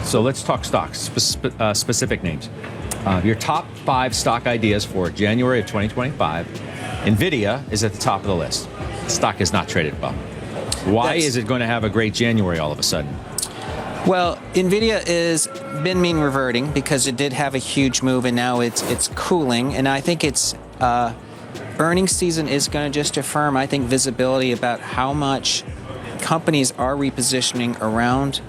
So let's talk stocks, specific names. Your top 5 stock ideas for January of 2025. Nvidia is at the top of the list. The stock is not traded well. Why is it going to have a great January all of a sudden? Well, Nvidia is been mean reverting because it did have a huge move and now it's cooling. And I think its earnings season is going to just affirm, I think, visibility about how much companies are repositioning around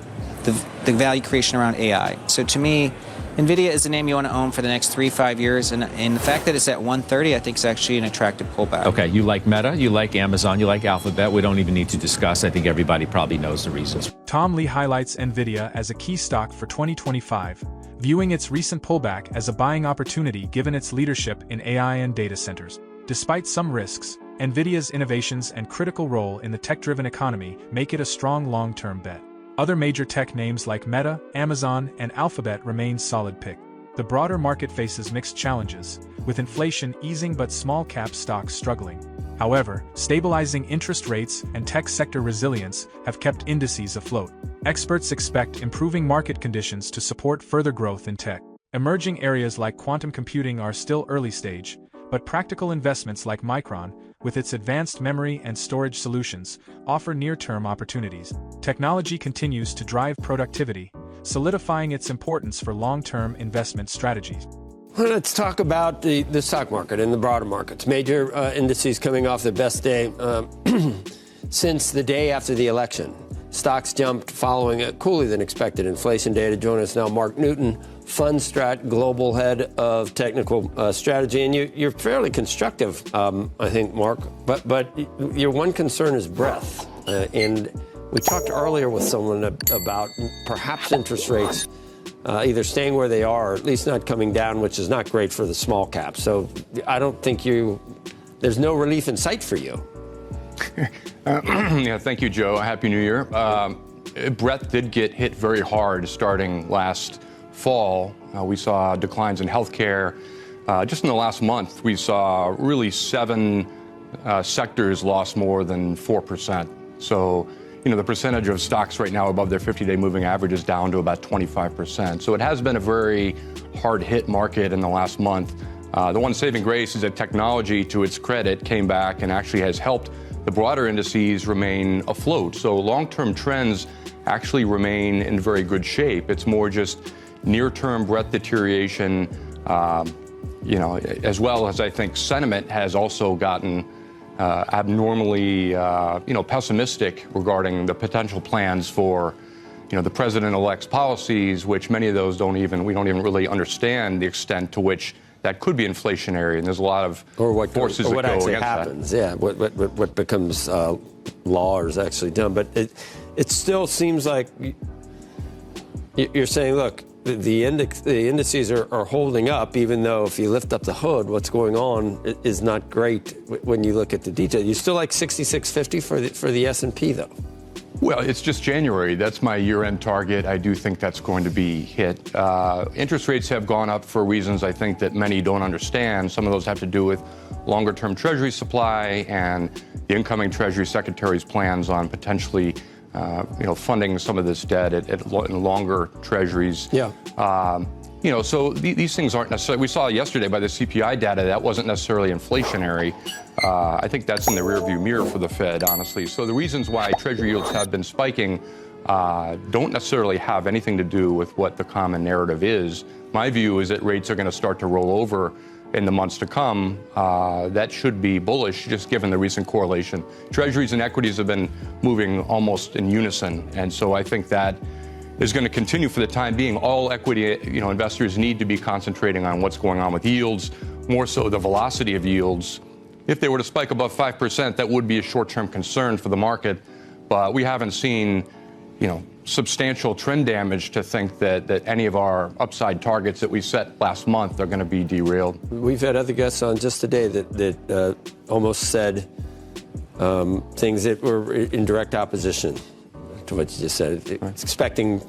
the value creation around AI. So to me, Nvidia is a name you want to own for the next 3-5 years, and the fact that it's at 130, I think, is actually an attractive pullback. Okay, you like Meta, you like Amazon, you like Alphabet. We don't even need to discuss. I think everybody probably knows the reasons. Tom Lee highlights Nvidia as a key stock for 2025, viewing its recent pullback as a buying opportunity given its leadership in AI and data centers. Despite some risks, Nvidia's innovations and critical role in the tech-driven economy make it a strong long-term bet. Other major tech names like Meta, Amazon, and Alphabet remain solid pick. The broader market faces mixed challenges, with inflation easing but small-cap stocks struggling. However, stabilizing interest rates and tech sector resilience have kept indices afloat. Experts expect improving market conditions to support further growth in tech. Emerging areas like quantum computing are still early stage, but practical investments like Micron, with its advanced memory and storage solutions, offer near-term opportunities. Technology continues to drive productivity, solidifying its importance for long-term investment strategies. Well, let's talk about the stock market and the broader markets. Major indices coming off their best day since the day after the election. Stocks jumped following a cooler than expected inflation data. Joining us now, Mark Newton, FundStrat Global Head of Technical Strategy. And you're fairly constructive, I think, Mark. But your one concern is breadth. And we talked earlier with someone about perhaps interest rates either staying where they are or at least not coming down, which is not great for the small caps. So I don't think there's no relief in sight for you. Yeah, thank you, Joe. Happy New Year. Breadth did get hit very hard starting last fall. We saw declines in healthcare. Just in the last month, we saw really 7 sectors lost more than 4%. So, the percentage of stocks right now above their 50-day moving average is down to about 25%. So it has been a very hard-hit market in the last month. The one saving grace is that technology, to its credit, came back and actually has helped the broader indices remain afloat. So long-term trends actually remain in very good shape. It's more just near-term breadth deterioration, as well as I think sentiment has also gotten abnormally, pessimistic regarding the potential plans for, the president-elect's policies, which many of those we don't even really understand the extent to which that could be inflationary, and there's a lot of forces that go against happens. that. Yeah, what becomes law or is actually done. But it still seems like you're saying, look, the indices are holding up, even though if you lift up the hood, what's going on is not great when you look at the detail. You still like 6650 for the S&P, though? Well, it's just January. That's my year-end target. I do think that's going to be hit. Interest rates have gone up for reasons I think that many don't understand. Some of those have to do with longer-term Treasury supply and the incoming Treasury Secretary's plans on potentially funding some of this debt in longer Treasuries. Yeah. So these things aren't necessarily, we saw yesterday by the CPI data, that wasn't necessarily inflationary. I think that's in the rearview mirror for the Fed, honestly. So the reasons why Treasury yields have been spiking don't necessarily have anything to do with what the common narrative is. My view is that rates are going to start to roll over in the months to come. That should be bullish, just given the recent correlation. Treasuries and equities have been moving almost in unison, and so I think that is going to continue for the time being. All equity, investors need to be concentrating on what's going on with yields, more so the velocity of yields. If they were to spike above 5%, that would be a short-term concern for the market, but we haven't seen, substantial trend damage to think that any of our upside targets that we set last month are going to be derailed. We've had other guests on just today that almost said things that were in direct opposition to what you just said. Right. Expecting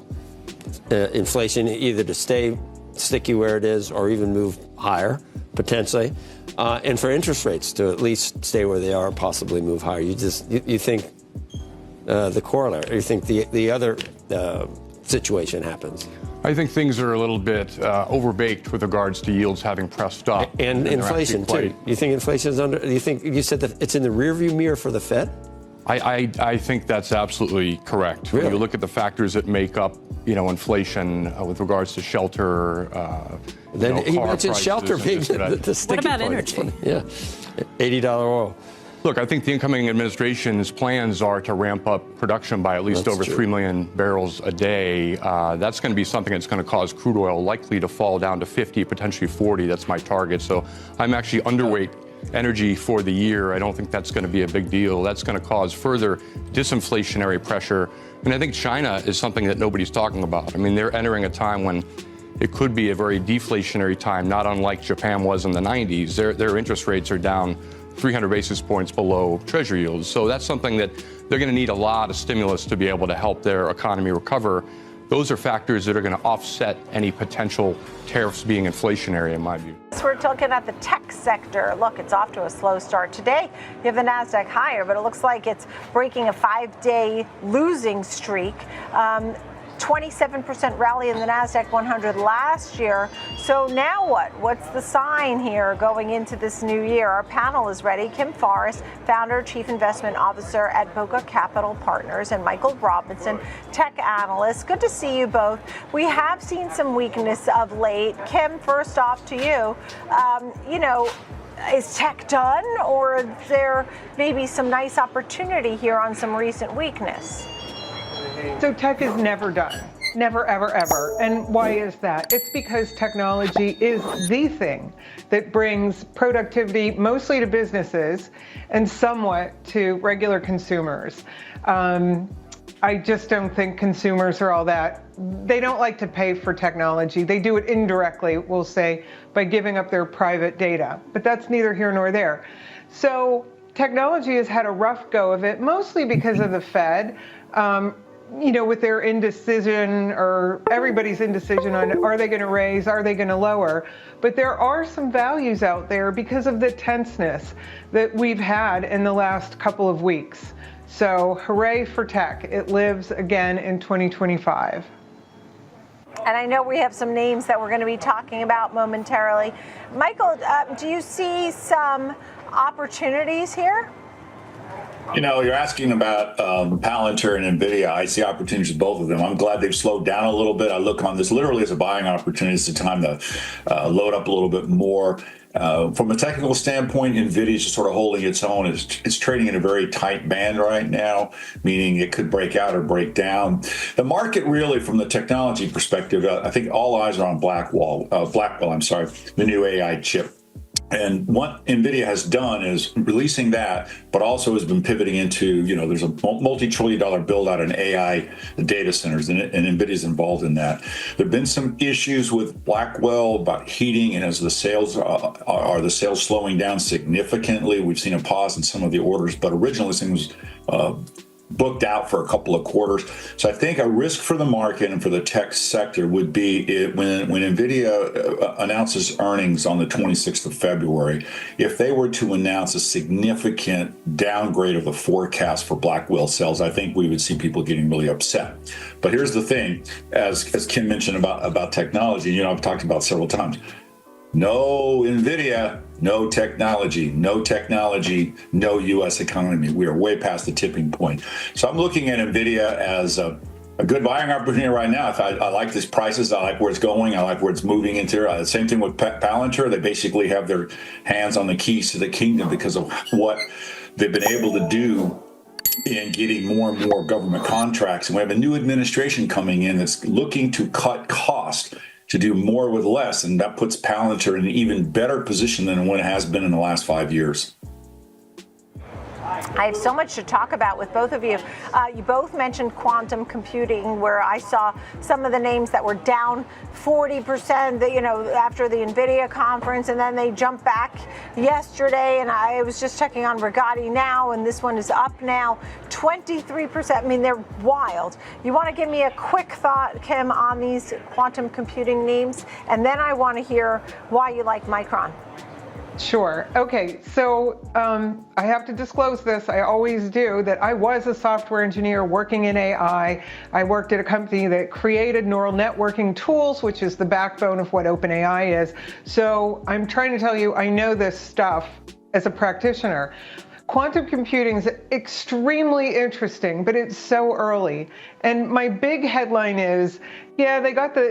inflation either to stay sticky where it is or even move higher, potentially, and for interest rates to at least stay where they are, possibly move higher. You think the corollary, you think the other situation happens? I think things are a little bit overbaked with regards to yields having pressed up. And inflation, too. You think inflation's under, you said that it's in the rearview mirror for the Fed? I think that's absolutely correct. Really? When you look at the factors that make up, inflation with regards to shelter, Then he car mentioned prices shelter and being this and that. the sticking What about point. energy? Yeah, $80 oil. Look, I think the incoming administration's plans are to ramp up production by at least That's over true. 3 million barrels a day. That's going to be something that's going to cause crude oil likely to fall down to 50, potentially 40. That's my target. So I'm actually underweight energy for the year. I don't think that's going to be a big deal. That's going to cause further disinflationary pressure. And I think China is something that nobody's talking about. I mean, they're entering a time when it could be a very deflationary time, not unlike Japan was in the 90s. Their interest rates are down 300 basis points below Treasury yields. So that's something that they're going to need a lot of stimulus to be able to help their economy recover. Those are factors that are going to offset any potential tariffs being inflationary, in my view. So we're looking at the tech sector. Look, it's off to a slow start today. You have the NASDAQ higher, but it looks like it's breaking a 5-day losing streak. 27% rally in the NASDAQ 100 last year. So now what? What's the sign here going into this new year? Our panel is ready. Kim Forrest, founder, chief investment officer at Boca Capital Partners, and Michael Robinson, tech analyst. Good to see you both. We have seen some weakness of late. Kim, first off to you. Is tech done, or is there maybe some nice opportunity here on some recent weakness? So tech is never done. Never, ever, ever. And why is that? It's because technology is the thing that brings productivity mostly to businesses and somewhat to regular consumers. I just don't think consumers are all that. They don't like to pay for technology. They do it indirectly, we'll say, by giving up their private data. But that's neither here nor there. So technology has had a rough go of it, mostly because of the Fed. With their indecision, or everybody's indecision on are they going to raise, are they going to lower. But there are some values out there because of the tenseness that we've had in the last couple of weeks. So hooray for tech. It lives again in 2025. And I know we have some names that we're going to be talking about momentarily. Michael, do you see some opportunities here? You're asking about Palantir and Nvidia. I see opportunities with both of them. I'm glad they've slowed down a little bit. I look on this literally as a buying opportunity. It's the time to load up a little bit more. From a technical standpoint, Nvidia is just sort of holding its own. It's trading in a very tight band right now, meaning it could break out or break down. The market really, from the technology perspective, I think all eyes are on Blackwell, the new AI chip. And what Nvidia has done is releasing that, but also has been pivoting into, there's a multi-trillion-dollar build out in AI data centers, and Nvidia's involved in that. There have been some issues with Blackwell about heating, and as the sales are the sales slowing down significantly. We've seen a pause in some of the orders, but originally this thing was booked out for a couple of quarters. So I think a risk for the market and for the tech sector would be when Nvidia announces earnings on the 26th of February, if they were to announce a significant downgrade of the forecast for Blackwell sales, I think we would see people getting really upset. But here's the thing, as Kim mentioned about technology, I've talked about several times. No Nvidia, no technology, no U.S. economy. We are way past the tipping point. So I'm looking at Nvidia as a good buying opportunity right now. I like these prices. I like where it's going. I like where it's moving into. Same thing with Palantir. They basically have their hands on the keys to the kingdom because of what they've been able to do in getting more and more government contracts. And we have a new administration coming in that's looking to cut costs, to do more with less, and that puts Palantir in an even better position than what it has been in the last 5 years. I have so much to talk about with both of you. You both mentioned quantum computing, where I saw some of the names that were down 40%, after the Nvidia conference, and then they jumped back yesterday. And I was just checking on Rigotti now, and this one is up now 23%. I mean, they're wild. You want to give me a quick thought, Kim, on these quantum computing names, and then I want to hear why you like Micron. Sure. Okay, so I have to disclose this. I always do, that I was a software engineer working in AI. I worked at a company that created neural networking tools, which is the backbone of what OpenAI is. So I'm trying to tell you, I know this stuff as a practitioner. Quantum computing is extremely interesting, but it's so early. And my big headline is, yeah,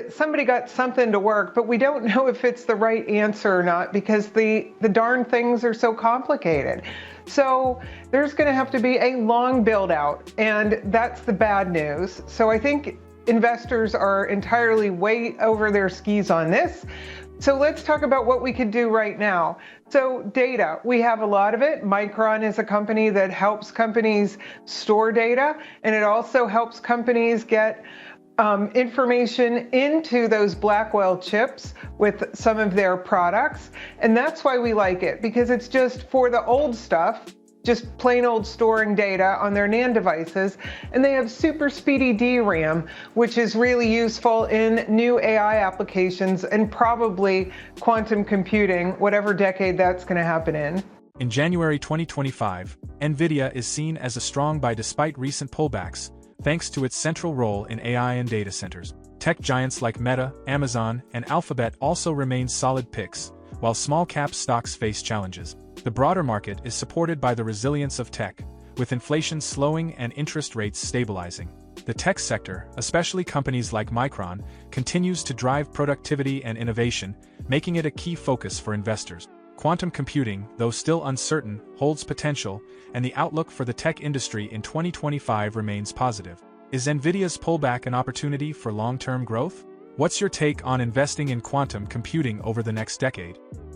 somebody got something to work, but we don't know if it's the right answer or not because the darn things are so complicated. So there's going to have to be a long build out, and that's the bad news. So I think investors are entirely way over their skis on this. So let's talk about what we could do right now. So data, we have a lot of it. Micron is a company that helps companies store data, and it also helps companies get information into those Blackwell chips with some of their products. And that's why we like it, because it's just for the old stuff, just plain old storing data on their NAND devices. And they have super speedy DRAM, which is really useful in new AI applications and probably quantum computing, whatever decade that's going to happen in. In January 2025, Nvidia is seen as a strong buy despite recent pullbacks, thanks to its central role in AI and data centers. Tech giants like Meta, Amazon, and Alphabet also remain solid picks, while small-cap stocks face challenges. The broader market is supported by the resilience of tech, with inflation slowing and interest rates stabilizing. The tech sector, especially companies like Micron, continues to drive productivity and innovation, making it a key focus for investors. Quantum computing, though still uncertain, holds potential, and the outlook for the tech industry in 2025 remains positive. Is Nvidia's pullback an opportunity for long-term growth? What's your take on investing in quantum computing over the next decade?